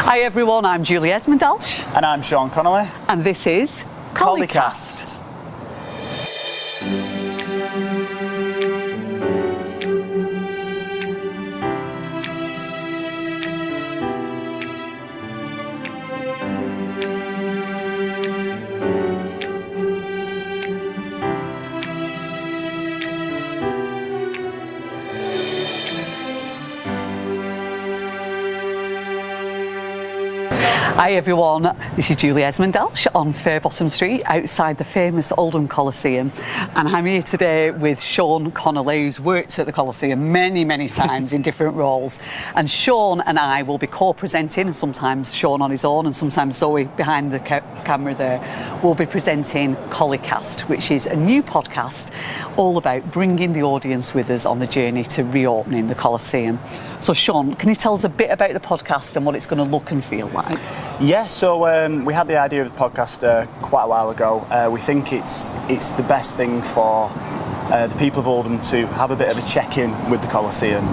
Hi everyone, I'm Julie Hesmondhalgh. And I'm Sean Connolly. And this is Coli Cast. Hi everyone, this is Julie Hesmondhalgh on Fairbottom Street outside the famous Oldham Coliseum, and I'm here today with Sean Connolly, who's worked at the Coliseum many times in different roles, and Sean and I will be co-presenting, and sometimes Sean on his own and sometimes Zoe behind the camera there will be presenting Coli Cast, which is a new podcast all about bringing the audience with us on the journey to reopening the Coliseum. So Sean, can you tell us a bit about the podcast and what it's going to look and feel like? Yeah, so we had the idea of the podcast quite a while ago. We think it's the best thing for the people of Oldham to have a bit of a check-in with the Coliseum.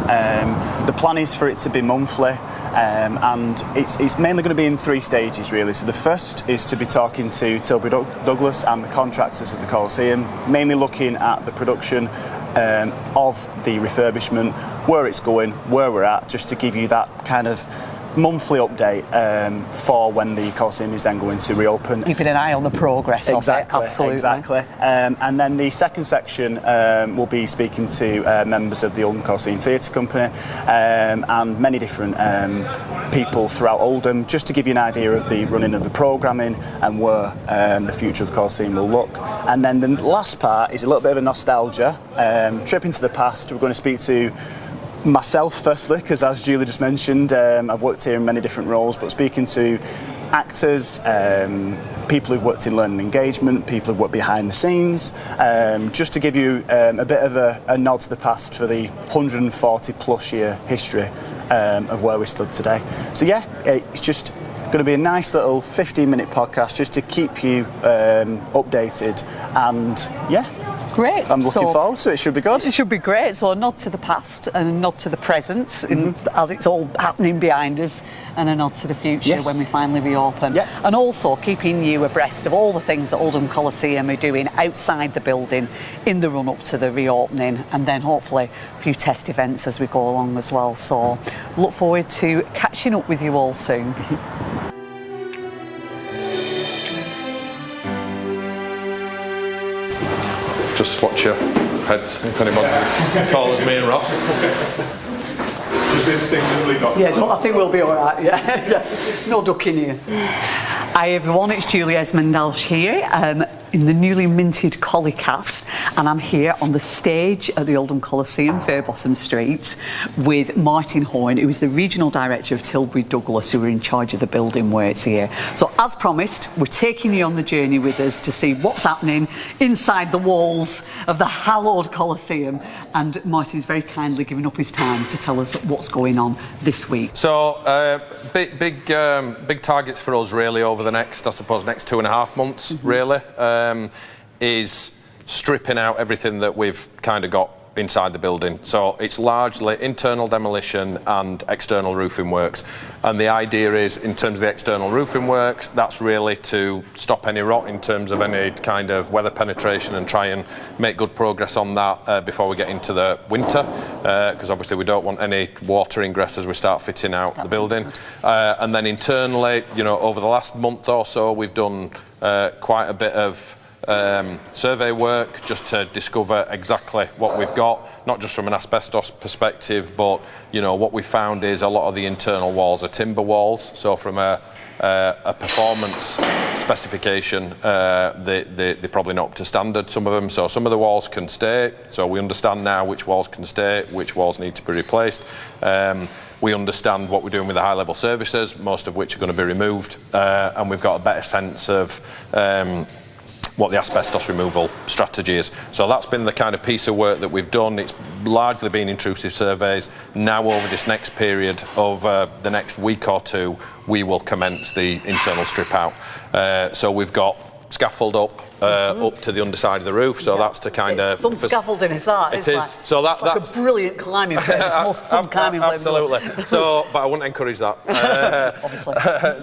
The plan is for it to be monthly, and it's mainly going to be in 3 stages really. So the first is to be talking to Tilbury Douglas and the contractors of the Coliseum, mainly looking at the production of the refurbishment, where it's going, where we're at, just to give you that kind of monthly update for when the Coliseum is then going to reopen. Keeping an eye on the progress of it, absolutely. Exactly. And then the second section will be speaking to members of the Oldham Coliseum Theatre Company and many different people throughout Oldham, just to give you an idea of the running of the programming and where the future of the Coliseum will look. And then the last part is a little bit of a nostalgia, trip into the past. We're going to speak to myself firstly, because as Julie just mentioned, I've worked here in many different roles, but speaking to actors, people who've worked in learning engagement, people who've worked behind the scenes, just to give you a bit of a nod to the past for the 140 plus year history of where we stood today. So yeah, it's just going to be a nice little 15-minute podcast just to keep you updated, and yeah. Great. I'm looking forward to it. It should be good. It should be great. So a nod to the past and a nod to the present, as it's all happening behind us, and a nod to the future when we finally reopen. Yep. And also keeping you abreast of all the things that Oldham Coliseum are doing outside the building in the run-up to the reopening, and then hopefully a few test events as we go along as well. So look forward to catching up with you all soon. Just watch your heads if anyone's as tall as me and Ross. Just instinctively not. Yeah, I think we'll be all right. Yeah. No ducking here. Hi everyone, it's Julie Hesmondhalgh here in the newly minted Coli Cast, and I'm here on the stage at the Oldham Coliseum, Fairbottom Street, with Martin Hoyne, who is the Regional Director of Tilbury Douglas, who are in charge of the building works here. So as promised, we're taking you on the journey with us to see what's happening inside the walls of the hallowed Coliseum, and Martin's very kindly given up his time to tell us what's going on this week. So big targets for us really over the next 2.5 months really, is stripping out everything that we've kind of got inside the building. So it's largely internal demolition and external roofing works, and the idea is, in terms of the external roofing works, that's really to stop any rot in terms of any kind of weather penetration and try and make good progress on that before we get into the winter, because obviously we don't want any water ingress as we start fitting out the building. And then internally, you know, over the last month or so we've done quite a bit of survey work just to discover exactly what we've got, not just from an asbestos perspective, but you know what we found is a lot of the internal walls are timber walls, so from a performance specification they're probably not up to standard, some of them. So some of the walls can stay, so we understand now which walls can stay, which walls need to be replaced. We understand what we're doing with the high level services, most of which are going to be removed, and we've got a better sense of what the asbestos removal strategy is. So that's been the kind of piece of work that we've done. It's largely been intrusive surveys. Now over this next period of the next week or two, we will commence the internal strip out. So we've got scaffold up to the underside of the roof, so that's to kind of... Some scaffolding is that. It is. Like, so that's like a brilliant climbing place. It's the most fun climbing place. Absolutely. So, but I wouldn't encourage that. Obviously.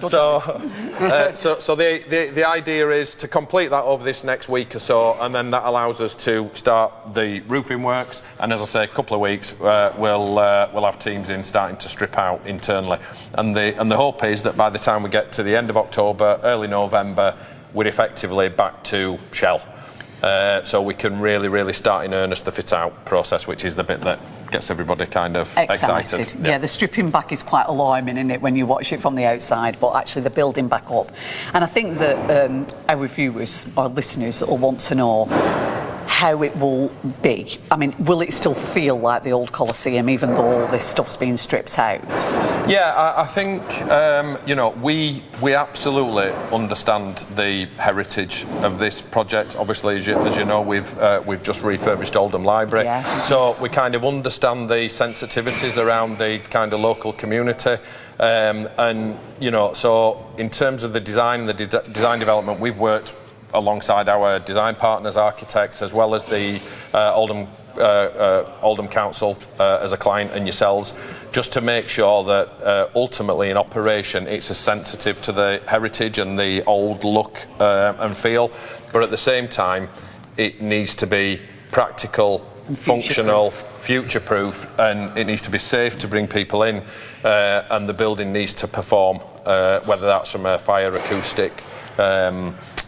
So the idea is to complete that over this next week or so, and then that allows us to start the roofing works. And as I say, a couple of weeks, we'll have teams in starting to strip out internally. And the hope is that by the time we get to the end of October, early November, we're effectively back to shell. So we can really start in earnest the fit-out process, which is the bit that gets everybody kind of excited. Yeah, the stripping back is quite alarming, isn't it, when you watch it from the outside, but actually the building back up. And I think that our viewers or listeners will want to know how it will be. I mean, will it still feel like the old Coliseum, even though all this stuff's been stripped out? Yeah, I think, we absolutely understand the heritage of this project. Obviously, as you know, we've just refurbished Oldham Library. Yeah. So we kind of understand the sensitivities around the kind of local community. So in terms of the design, design development, we've worked alongside our design partners, architects, as well as the Oldham Council as a client and yourselves, just to make sure that ultimately in operation it's as sensitive to the heritage and the old look and feel, but at the same time it needs to be practical, functional, future-proof, and it needs to be safe to bring people in, and the building needs to perform, whether that's from a fire, acoustic,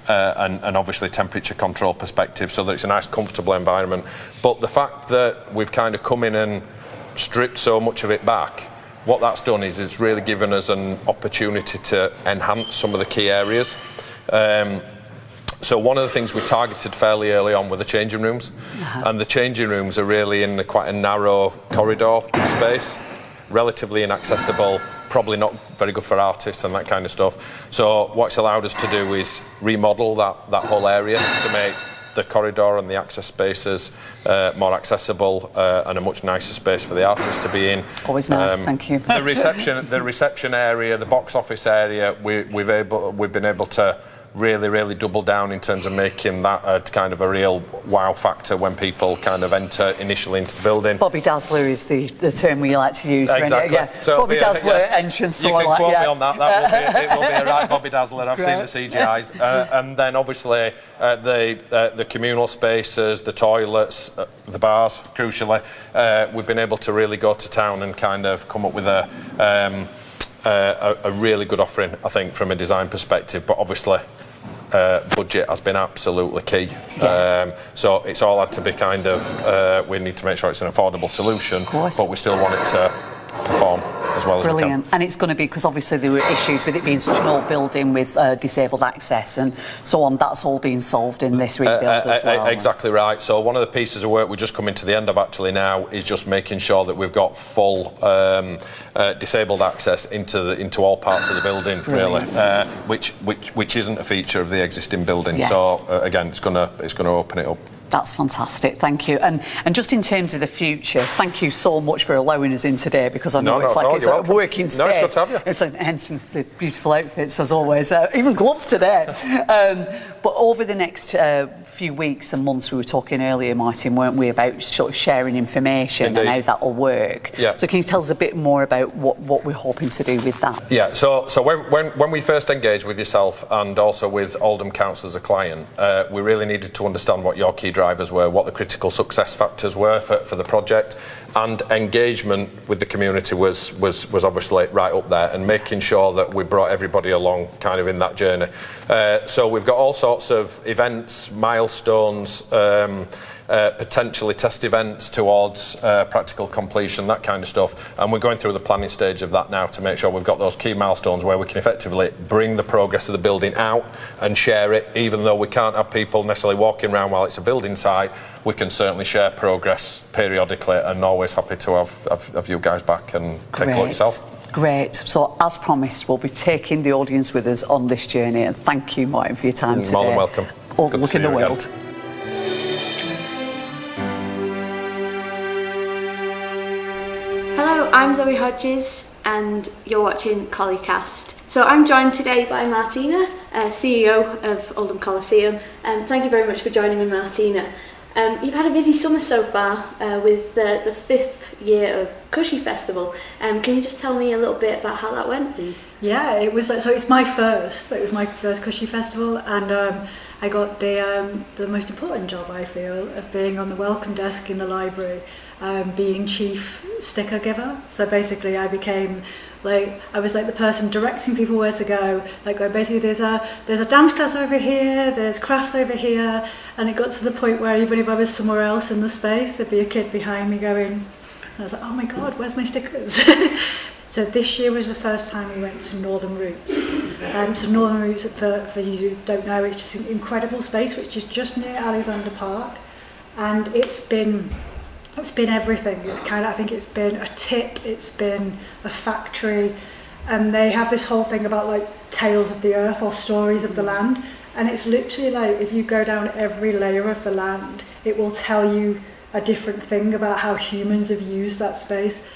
and obviously temperature control perspective, so that it's a nice comfortable environment. But the fact that we've kind of come in and stripped so much of it back, what that's done is it's really given us an opportunity to enhance some of the key areas. So one of the things we targeted fairly early on were the changing rooms, and the changing rooms are really in quite a narrow corridor space, relatively inaccessible, probably not very good for artists and that kind of stuff. So what it's allowed us to do is remodel that whole area to make the corridor and the access spaces more accessible, and a much nicer space for the artists to be in. Always nice, thank you. The reception area, the box office area, we've been able to really double down in terms of making that a kind of a real wow factor when people kind of enter initially into the building. Bobby Dazzler is the term we like to use. Exactly. So Bobby Dazzler entrance. You can quote me on that. It will be a right Bobby Dazzler. I've seen the CGIs. And then obviously the communal spaces, the toilets, the bars, crucially, we've been able to really go to town and kind of come up with a really good offering, I think, from a design perspective, but obviously budget has been absolutely key. So it's all had to be kind of, we need to make sure it's an affordable solution, but we still want it to perform as well as we can. And it's going to be, because obviously there were issues with it being such an old building with disabled access and so on. That's all being solved in this rebuild as well. Exactly right. So one of the pieces of work we're just coming to the end of actually now is just making sure that we've got full disabled access into all parts of the building. Brilliant. Really, which isn't a feature of the existing building. Yes. So again, it's going to open it up. That's fantastic, thank you. And just in terms of the future, thank you so much for allowing us in today, because I know it's a working space. No, it's good to have you. It's hence the beautiful outfits as always, even gloves today. But over the next few weeks and months, we were talking earlier, Martin, weren't we, about sort of sharing information. Indeed. And how that will work. Yeah. So can you tell us a bit more about what we're hoping to do with that? Yeah. So when we first engaged with yourself and also with Oldham Council as a client, we really needed to understand what your key drivers were, what the critical success factors were for the project, and engagement with the community was obviously right up there, and making sure that we brought everybody along kind of in that journey. So we've got all sorts of events, milestones, potentially test events towards practical completion, that kind of stuff, and we're going through the planning stage of that now to make sure we've got those key milestones where we can effectively bring the progress of the building out and share it. Even though we can't have people necessarily walking around while it's a building site, we can certainly share progress periodically, and always happy to have you guys back and take a look yourself. Great. So, as promised, we'll be taking the audience with us on this journey, and thank you, Martin, for your time today. More than welcome. Overlooking the world. Again. Hello, I'm Zoe Hodges and you're watching Coli Cast. So I'm joined today by Martina, CEO of Oldham Coliseum. Thank you very much for joining me, Martina. You've had a busy summer so far with the 5th year of Coli Festival. Can you just tell me a little bit about how that went, please? Yeah, it was. So it's my first. It was my first Coli Festival, and I got the most important job, I feel, of being on the welcome desk in the library, being chief sticker giver. So basically, I became I was the person directing people where to go. Basically, there's a dance class over here, there's crafts over here, and it got to the point where even if I was somewhere else in the space, there'd be a kid behind me going, and I was like, oh my god, where's my stickers? So this year was the first time we went to Northern Roots. So Northern Roots, for you who don't know, it's just an incredible space which is just near Alexander Park, and it's been everything. I think it's been a tip, it's been a factory, and they have this whole thing about tales of the earth or stories of the land, and it's literally if you go down every layer of the land, it will tell you a different thing about how humans have used that space.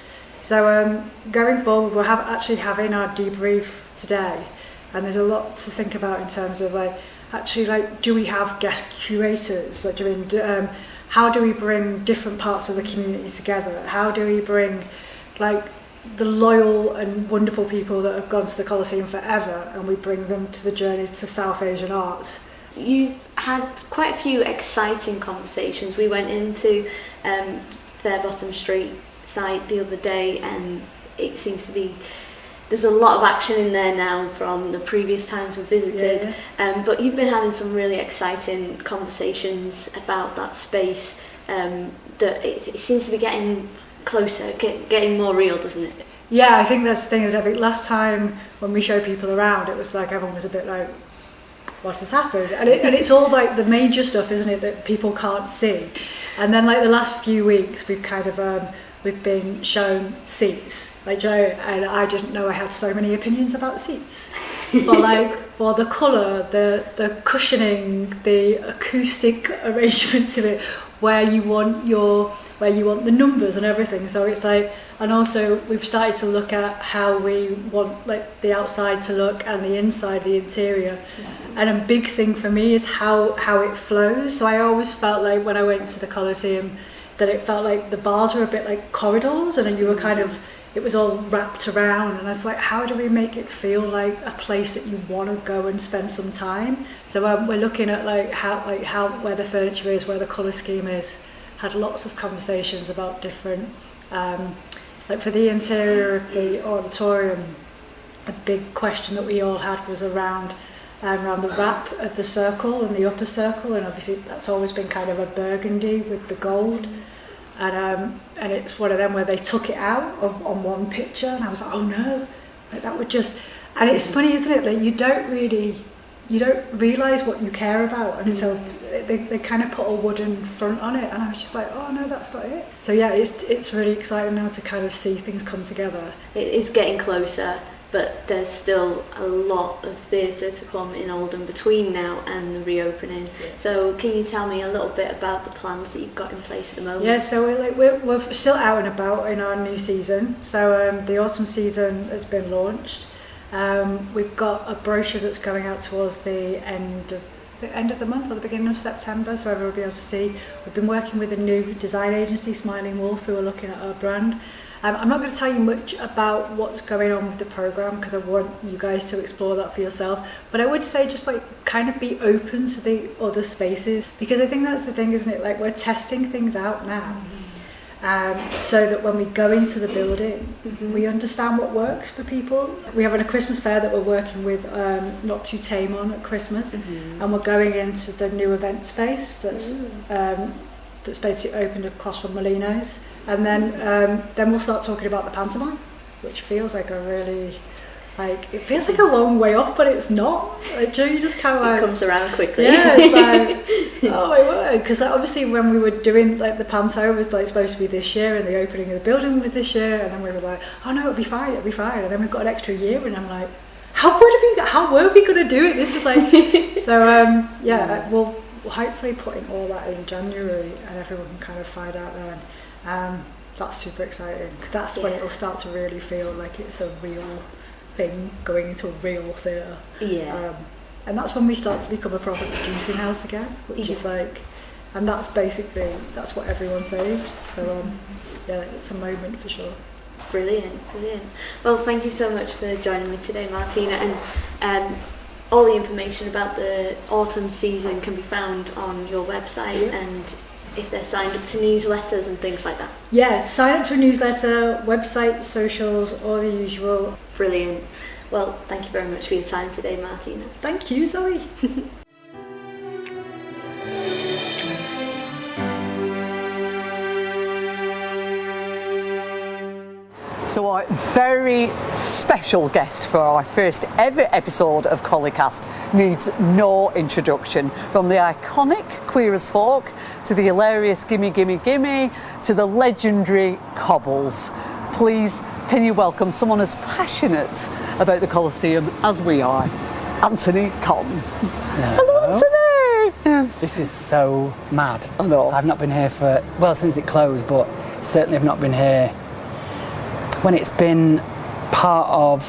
So going forward, we're actually having our debrief today, and there's a lot to think about in terms of do we have guest curators? How do we bring different parts of the community together? How do we bring the loyal and wonderful people that have gone to the Coliseum forever, and we bring them to the journey to South Asian arts? You've had quite a few exciting conversations. We went into Fairbottom Street site the other day, and it seems to be there's a lot of action in there now from the previous times we visited. Yeah. But you've been having some really exciting conversations about that space. That it seems to be getting closer, getting more real, doesn't it? Yeah, I think that's the thing. I think last time when we showed people around, it was everyone was a bit what has happened? And it's all the major stuff, isn't it, that people can't see. And then the last few weeks, we've kind of we've been shown seats. And I didn't know I had so many opinions about seats. But for the colour, the cushioning, the acoustic arrangement of it, where you want the numbers and everything. So it's and also we've started to look at how we want the outside to look and the inside, the interior. And a big thing for me is how it flows. So I always felt when I went to the Coliseum that it felt the bars were a bit like corridors, and you were it was all wrapped around, and I was how do we make it feel like a place that you want to go and spend some time? So we're looking at how where the furniture is, where the colour scheme is. Had lots of conversations about different for the interior of the auditorium. A big question that we all had was around the wrap of the circle and the upper circle, and obviously that's always been kind of a burgundy with the gold. And it's one of them where they took it out on one picture, and I was oh no, that would just. And it's funny, isn't it, that you don't realise what you care about until they kind of put a wooden front on it, and I was just oh no, that's not it. So yeah, it's really exciting now to kind of see things come together. It is getting closer, but there's still a lot of theatre to come in Oldham between now and the reopening. Yeah. So can you tell me a little bit about the plans that you've got in place at the moment? Yeah, so we're still out and about in our new season. So the autumn season has been launched. We've got a brochure that's going out towards the end of the month or the beginning of September, so everyone will be able to see. We've been working with a new design agency, Smiling Wolf, who are looking at our brand. I'm not going to tell you much about what's going on with the programme because I want you guys to explore that for yourself, but I would say just kind of be open to the other spaces, because I think that's the thing, isn't it, we're testing things out now, so that when we go into the building, we understand what works for people. We have a Christmas fair that we're working with Not Too Tame on at Christmas, and we're going into the new event space that's basically opened across from Molino's. And then we'll start talking about the pantomime, which feels like a really, it feels like a long way off, but it's not. You just kind of it comes around quickly. Yeah, it's oh my word, because obviously when we were doing the panto was supposed to be this year, and the opening of the building was this year, and then we were oh no, it'll be fine, and then we've got an extra year, and I'm how were we going to do it? This is so yeah, we'll hopefully put in all that in January, and everyone can kind of find out then. That's super exciting, because that's when it'll start to really feel like it's a real thing going into a real theatre. Yeah. And that's when we start to become a proper producing house again, which is like, and that's what everyone saved. So yeah, it's a moment for sure. Brilliant. Well, thank you so much for joining me today, Martina, and all the information about the autumn season can be found on your website, and if they're signed up to newsletters and things like that. Yeah, sign up to a newsletter, website, socials, all the usual. Brilliant. Well, thank you very much for your time today, Martina. Thank you, Zoe. So our very special guest for our first ever episode of Coli Cast needs no introduction. From the iconic Queer as Folk to the hilarious Gimme Gimme Gimme to the legendary Cobbles. Please, can you welcome someone as passionate about the Coliseum as we are, Antony Cotton. Hello, Antony! This is so mad. I know. I've not been here since it closed, but certainly I've not been here when it's been part of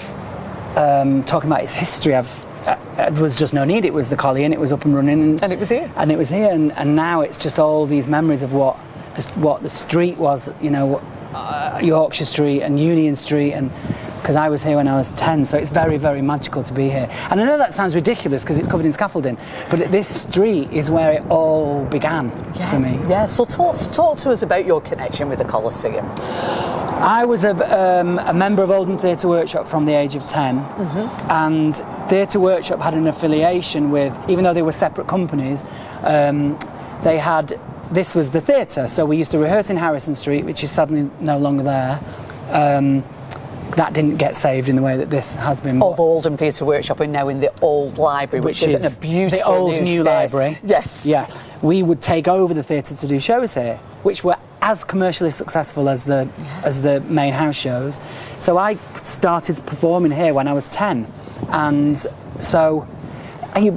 talking about its history. There was just no need. It was the Coli and it was up and running. And it was here. And it was here, and now it's just all these memories of what the street was, Yorkshire Street and Union Street, and because I was here when I was 10, so it's very, very magical to be here. And I know that sounds ridiculous because it's covered in scaffolding, but this street is where it all began for me. Yeah, so talk to us about your connection with the Coliseum. I was a member of Oldham Theatre Workshop from the age of 10, and Theatre Workshop had an affiliation with, even though they were separate companies, this was the theatre, so we used to rehearse in Harrison Street, which is sadly no longer there. That didn't get saved in the way that this has been. Of Oldham Theatre Workshop and now in the old library, which is a beautiful the old new space. library. Yes. Yeah. We would take over the theatre to do shows here, which were as commercially successful as the main house shows. So I started performing here when I was 10, and so I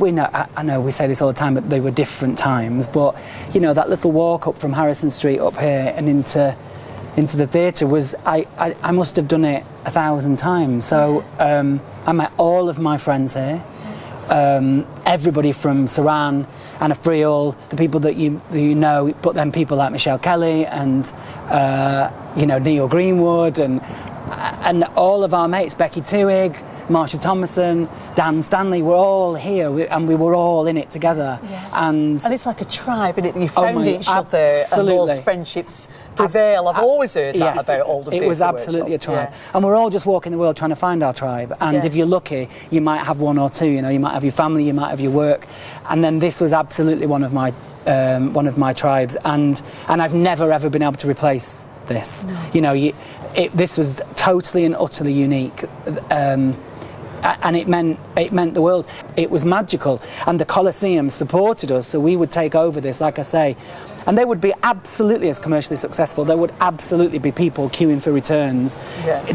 know we say this all the time, but they were different times. But that little walk up from Harrison Street up here and into the theatre was I must have done it 1,000 times. So I met all of my friends here. Everybody from Saran, Anna Friel, the people that you know, but then people like Michelle Kelly and Neil Greenwood and all of our mates, Becky Tewig, Marsha Thomason, Dan Stanley, were all here and we were all in it together. Yeah. And it's like a tribe, isn't it? You found each other and those friendships prevail. I've always heard that about Oldham Theatre. It was absolutely a tribe. Yeah. And we're all just walking the world trying to find our tribe. And if you're lucky, you might have one or two. You might have your family, you might have your work. And then this was absolutely one of my tribes. And I've never ever been able to replace this. No. This was totally and utterly unique. And it meant the world. It was magical, and the Coliseum supported us, so we would take over this, like I say, and they would be absolutely as commercially successful. There would absolutely be people queuing for returns,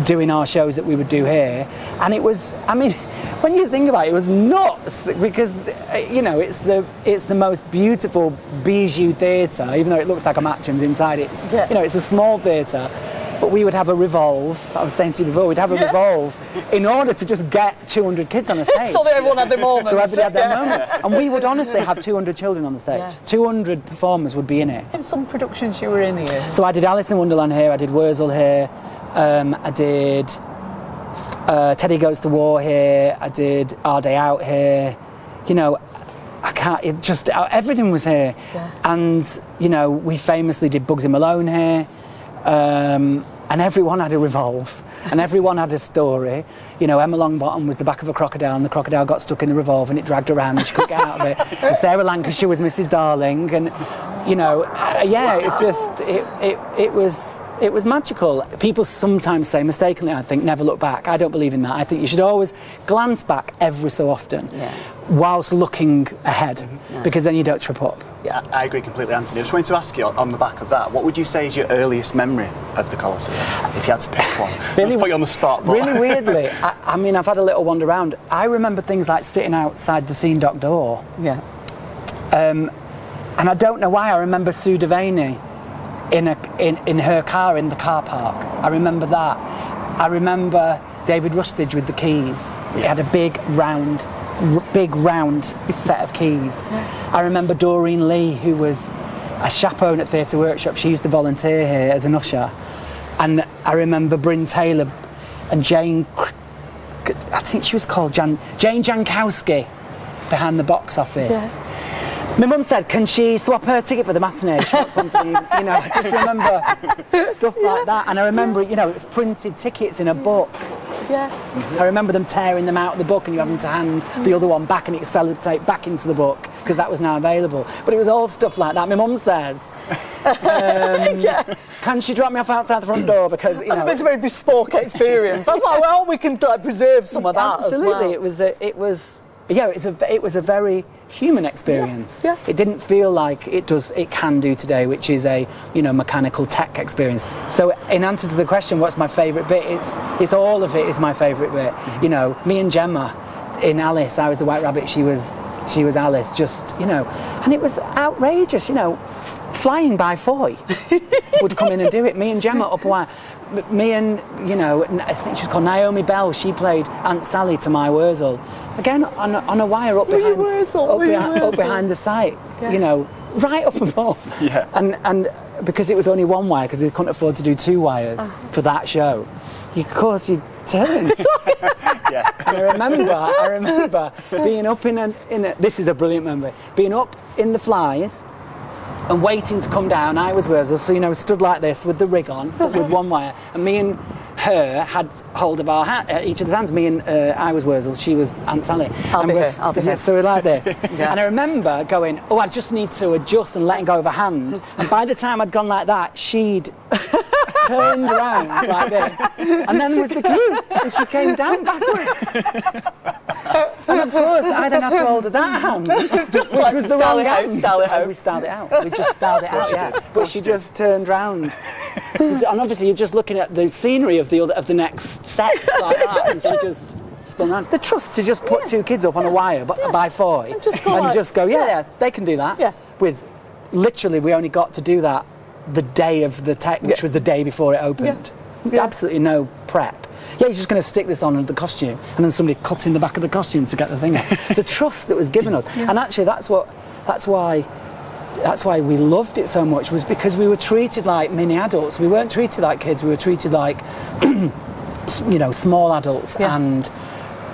doing our shows that we would do here. And it was, when you think about it, it was nuts, because it's the most beautiful bijou theatre, even though it looks like a Matchams inside. It's a small theatre. But we would have a revolve, I was saying to you before, we'd have a revolve in order to just get 200 kids on the stage. So that everyone had their moment. So everybody had their moment. And we would honestly have 200 children on the stage. 200 performers would be in it. In some productions you were in here. So I did Alice in Wonderland here, I did Wurzel here, I did Teddy Goes to War here, I did Our Day Out here. Everything was here. Yeah. And, we famously did Bugsy Malone here. And everyone had a revolve, and everyone had a story. Emma Longbottom was the back of a crocodile, and the crocodile got stuck in the revolve, and it dragged her around, and she couldn't get out of it. And Sarah Lancashire was Mrs. Darling, and it's just it was magical. People sometimes say, mistakenly, I think, never look back. I don't believe in that. I think you should always glance back every so often, whilst looking ahead, because then you don't trip up. Yeah, I agree completely, Anthony. I just wanted to ask you on the back of that, what would you say is your earliest memory of the Coliseum, if you had to pick one? Let's put you on the spot. But... Really weirdly, I've had a little wander around. I remember things like sitting outside the scene dock door. Yeah. And I don't know why, I remember Sue Devaney in her car in the car park. I remember that. I remember David Rustage with the keys. He had a big round set of keys. I remember Doreen Lee, who was a chaperone at Theatre Workshop. She used to volunteer here as an usher. And I remember Bryn Taylor and Jane, I think she was called Jane Jankowski, behind the box office. Yeah. My mum said, can she swap her ticket for the matinee? She wants something, I just remember stuff like that. And I remember, it was printed tickets in a book. Yeah. I remember them tearing them out of the book and you having to hand the other one back and it sellotape back into the book because that was now available. But it was all stuff like that. My mum says, can she drop me off outside the front door? Because, it's a very bespoke experience. That's why we can preserve some of that absolutely. as well. It was a very human experience. Yeah. It didn't feel like it can do today, which is a mechanical tech experience. So in answer to the question, what's my favourite bit? It's all of it is my favourite bit. Mm-hmm. Me and Gemma in Alice, I was the White Rabbit, she was Alice. And it was outrageous. Flying by Foy would come in and do it. Me and Gemma up a wire. Me and, I think she was called Naomi Bell, she played Aunt Sally to my Wurzel. Again, on a wire up behind the site, right up above. Yeah. And because it was only one wire, because they couldn't afford to do 2 wires for that show, of course you turned. Yeah. And I remember being up in a, this is a brilliant memory, being up in the flies, and waiting to come down. I was Wurzel, so stood like this with the rig on, but with one wire, and me and her had hold of our each other's hands. Me and I was Wurzel, she was Aunt Sally. I'll be here. So we're like this. Yeah. And I remember going, I just need to adjust and letting go of a hand. And by the time I'd gone like that, she'd turned around like this. And then there was the queue, and she came down backwards. And of course, I then had to hold of that hand, which was the wrong hand. We styled it out. We just styled it out, yeah. But she just turned round. And obviously, you're just looking at the scenery of the next set like that, and she just spun around. The trust to just put 2 kids up on a wire by Foy and just go, they can do that. Yeah. With literally, we only got to do that the day of the tech, which was the day before it opened. Yeah. Absolutely no prep. You're just going to stick this on the costume, and then somebody cuts in the back of the costume to get the thing out. The trust that was given us, and actually that's why we loved it so much, was because we were treated like mini adults. We weren't treated like kids. We were treated like small adults, and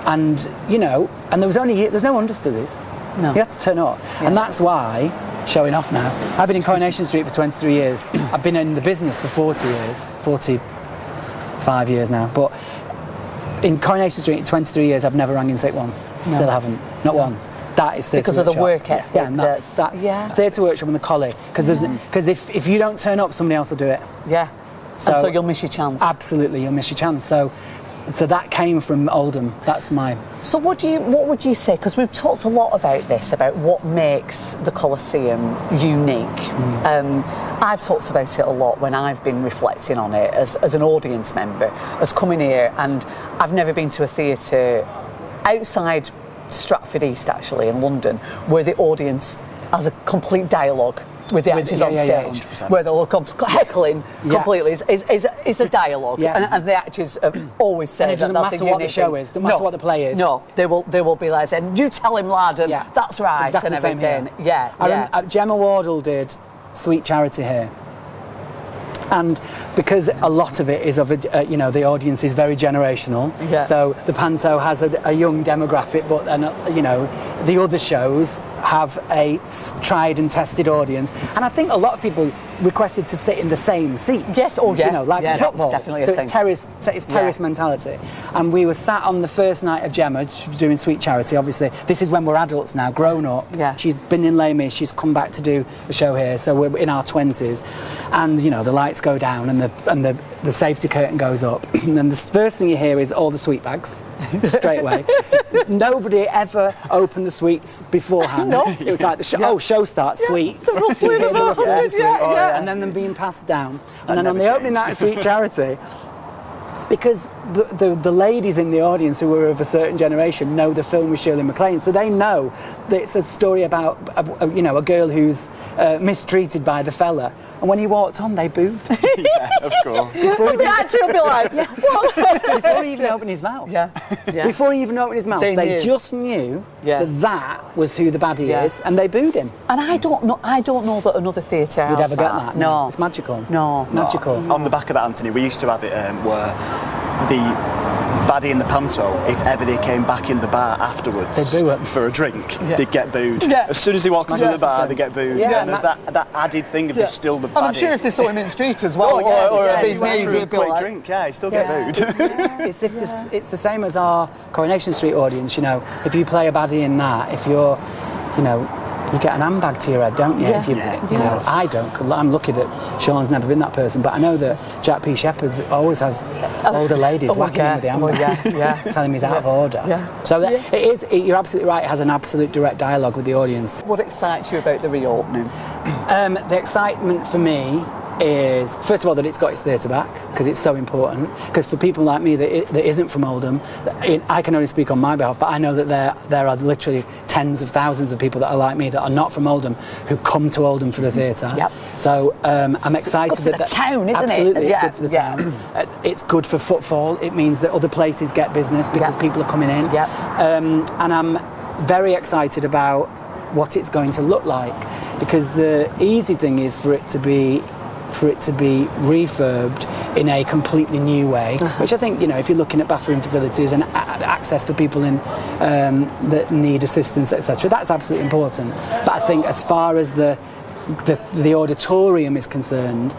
there's no understudies. No. You had to turn up, and that's why. Showing off now. I've been in Coronation Street for 23 years. I've been in the business for 45 years now. But in Coronation Street, 23 years, I've never rang in sick once. No. Still haven't, not once. That is Theatre because Workshop. Of the work ethic. Yeah, and that's Theatre Workshop and the Coli. Because if you don't turn up, somebody else will do it. Yeah. So you'll miss your chance. Absolutely, you'll miss your chance. So that came from Oldham. That's mine. So what would you say? Because we've talked a lot about this, about what makes the Coliseum unique. I've talked about it a lot when I've been reflecting on it as an audience member, as coming here, and I've never been to a theatre outside Stratford East, actually, in London, where the audience has a complete dialogue with the actors on stage, where they're all heckling completely. It's a dialogue, and the actors have always said that that's a unique thing. Doesn't matter what the show is, doesn't matter what the play is. No, they will be like saying, "You tell him, lad," and that's right, exactly and everything. Gemma Wardle did Sweet Charity here. And because a lot of it is the audience is very generational, so the Panto has a young demographic, but the other shows have a tried and tested audience, and I think a lot of people requested to sit in the same seat. Yes, like football. That's definitely so a thing. It's terrace mentality, and we were sat on the first night of Gemma. She was doing Sweet Charity. Obviously, this is when we're adults now, grown up. Yeah. She's been in Les Mis. She's come back to do a show here, so we're in our 20s, and the lights go down and the safety curtain goes up, and then the first thing you hear is all the sweet bags straight away. Nobody ever opened the sweets beforehand. No. It was like the show starts, sweets. The rustling of the sweets, and then them being passed down. And then on the opening night of Sweet Charity, because the ladies in the audience who were of a certain generation know the film with Shirley MacLaine, so they know that it's a story about a girl who's mistreated by the fella. And when he walked on, they booed. Yeah, of course. The actor will be like, what? Before he even opened his mouth. Yeah. Before he even opened his mouth, They they knew. just knew Yeah. that was who the baddie Yeah. is, and they booed him. And I don't know that another theatre You'd has ever get that? No. It's magical. No. Magical. On the back of that, Anthony, we used to have it where the baddie and the panto, if ever they came back in the bar afterwards They'd boo 'em. for a drink, they'd get booed. Yeah. As soon as they walk into the bar, 100%. they get booed. Yeah, and there's that added thing of they're still the baddie. And I'm sure if they saw him in the street as well, or yeah, a he went business, for a he'd be quick like, drink, yeah, he still get booed. It's the same as our Coronation Street audience, you know. If you play a baddie in that, if you're, you know, you get an handbag to your head, don't you? Yeah. If you, Yeah, you know, of course. I don't. 'Cause I'm lucky that Sean's never been that person, but I know that Jack P. Shepherd's always has older ladies whacking him with the handbag, telling him he's out of order. Yeah. So that, it is. You're absolutely right. It has an absolute direct dialogue with the audience. What excites you about the reopening? The excitement for me is, first of all, that it's got its theatre back, because it's so important. Because for people like me that isn't from Oldham, I can only speak on my behalf, but I know that there are literally tens of thousands of people that are like me that are not from Oldham who come to Oldham for the theatre. Yep. So I'm excited. It's good for the town, isn't it? Absolutely, Yeah, it's good for the yeah. town. It's good for footfall. It means that other places get business because people are coming in. Yep. And I'm very excited about what it's going to look like, because the easy thing is for it to be refurbed in a completely new way, which I think, you know, if you're looking at bathroom facilities and access for people in that need assistance, etc., that's absolutely important. But I think as far as the auditorium is concerned,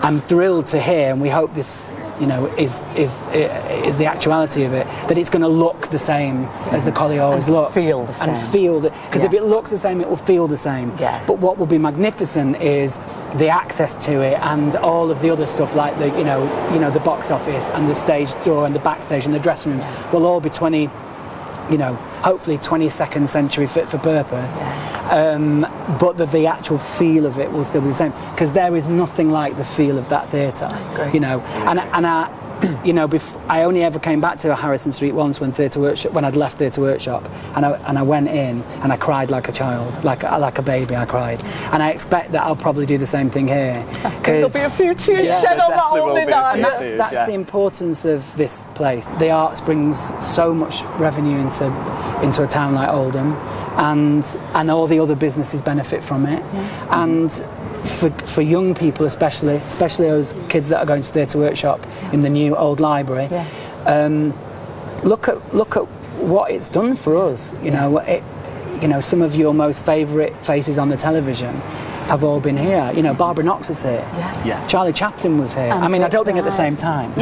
I'm thrilled to hear, and we hope this, you know, is the actuality of it, that it's going to look the same as the Coli always looks. Feel the same. And feel that, because if it looks the same, it will feel the same. Yeah. But what will be magnificent is the access to it and all of the other stuff, like the, you know, the box office and the stage door and the backstage and the dressing rooms will all be hopefully 22nd century fit for purpose. But the actual feel of it will still be the same, because there is nothing like the feel of that theatre. You know, and I, you know, I only ever came back to Harrison Street once when I'd left Theatre Workshop, and I went in and I cried like a child, like a baby. I cried, and I expect that I'll probably do the same thing here. There'll be a few tears shed on that definitely will opening be a night. few And tears. that's the importance of this place. The arts brings so much revenue into a town like Oldham, and all the other businesses benefit from it. And for young people, especially those kids that are going to Theatre Workshop in the new old library, look at what it's done for us. You know, some of your most favourite faces on the television have all been here. You know, Barbara Knox was here. Yeah. Charlie Chaplin was here. I mean, I don't think at the same time.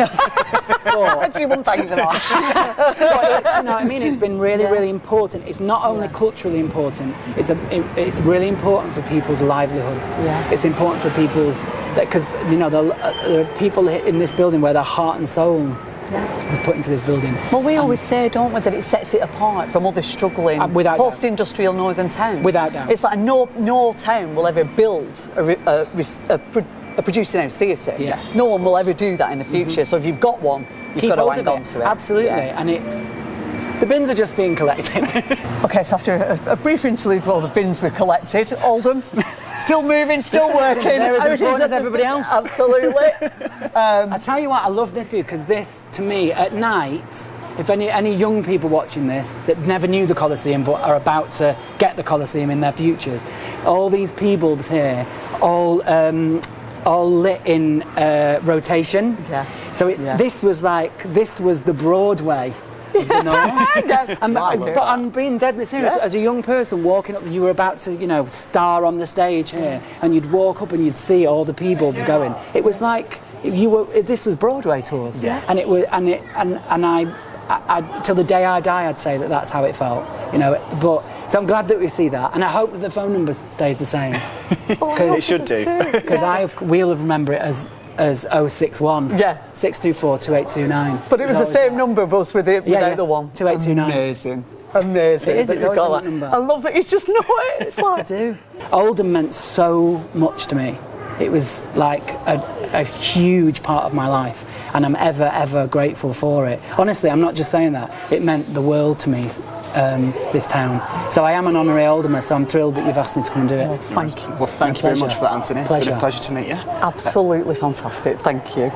Actually, wouldn't thank you for that. But you know what I mean? It's been really important. It's not only culturally important. It's really important for people's livelihoods. Yeah. It's important for people's, because you know there are people in this building where their heart and soul was put into this building. Well, we always say, don't we, that it sets it apart from other struggling without doubt. post-industrial northern towns. Without doubt. It's like no town will ever build a producing house theatre. Yeah. No one will ever do that in the future. So if you've got one, you've Keep got to hold hang of on it. to it. Absolutely, Yeah. and the bins are just being collected. Okay, so after a brief interlude while the bins were collected, Oldham, still moving, still working. They're as How it is important at as the- everybody else. Absolutely. I tell you what, I love this view, because this, to me, at night, if any young people watching this that never knew the Coliseum but are about to get the Coliseum in their futures, all these P-bulbs here, all lit in rotation. Yeah. So this was the Broadway of the North. But I'm being deadly serious. As a young person walking up, you were about to, you know, star on the stage here, and you'd walk up and you'd see all the P-bulbs going. It was like this was Broadway to us. Yeah. And it was, and I till the day I die, I'd say that that's how it felt. You know, but so I'm glad that we see that, and I hope that the phone number stays the same. It should do. Because we'll remember it as 061 624 2829. But it was the same number, but without the one. 2829. Amazing. It is, that it's you've always got that that. number. I love that you just know it. It's like, I do. Oldham meant so much to me. It was like a huge part of my life, and I'm ever grateful for it. Honestly, I'm not just saying that. It meant the world to me this town. So I am an honorary Oldhamer, so I'm thrilled that you've asked me to come and do it. Thank you. Well, thank you very much for that, Anthony. It's been a pleasure to meet you. Absolutely fantastic. Thank you.